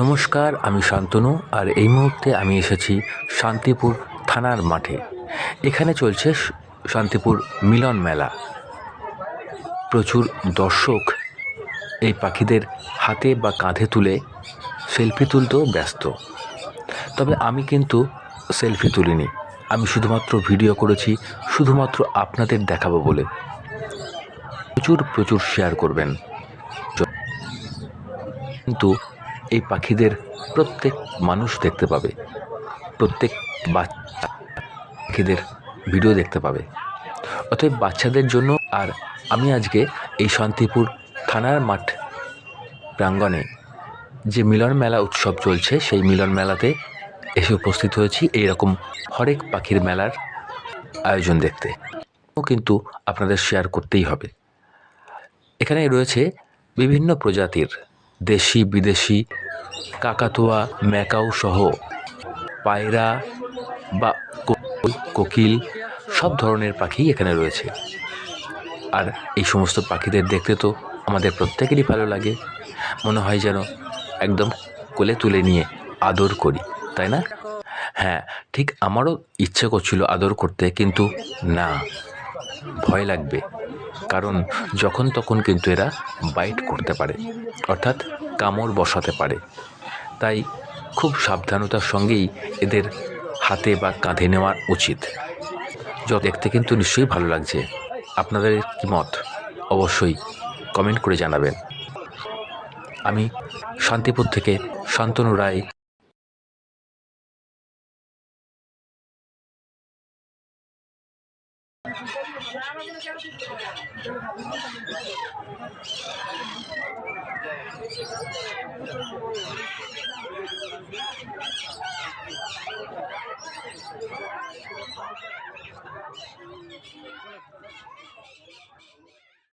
নমস্কার, আমি শান্তনু। আর এই মুহূর্তে আমি এসেছি শান্তিপুর থানার মাঠে। এখানে চলছে শান্তিপুর মিলন মেলা। প্রচুর দর্শক এই পাখিদের হাতে বা কাঁধে তুলে সেলফি তুলতেও ব্যস্ত। তবে আমি কিন্তু সেলফি তুলিনি, আমি শুধুমাত্র ভিডিও করেছি, শুধুমাত্র আপনাদের দেখাবো বলে। প্রচুর শেয়ার করবেন। কিন্তু এই পাখিদের প্রত্যেক মানুষ দেখতে পাবে, প্রত্যেক বাচ্চা পাখিদের ভিডিও দেখতে পাবে। অতএব বাচ্চাদের জন্য। আর আমি আজকে এই শান্তিপুর থানার মাঠ প্রাঙ্গণে যে মিলন মেলা উৎসব চলছে, সেই মিলন মেলাতে এসে উপস্থিত হয়েছি এইরকম হরেক পাখির মেলার আয়োজন দেখতে। কিন্তু আপনাদের শেয়ার করতেই হবে। এখানে রয়েছে বিভিন্ন প্রজাতির দেশি বিদেশি কাকাতুয়া, ম্যাকাও সহ পায়রা বা কোকিল, সব ধরনের পাখি এখানে রয়েছে। আর এই সমস্ত পাখিদের দেখতে তো আমাদের প্রত্যেকেরই ভালো লাগে। মনে হয় যেন একদম কোলে তুলে নিয়ে আদর করি, তাই না? হ্যাঁ, ঠিক আমারও ইচ্ছে করছিল আদর করতে, কিন্তু না, ভয় লাগবে। কারণ যখন তখন কিন্তু এরা বাইট করতে পারে, অর্থাৎ কামড় বসাতে পারে। তাই খুব সাবধানতার সঙ্গেই এদের হাতে বা কাঁধে নেওয়া উচিত। দেখতে কিন্তু নিশ্চয়ই ভালো লাগছে। আপনাদের কি মত অবশ্যই কমেন্ট করে জানাবেন। আমি শান্তিপুর থেকে শান্তনু রায়।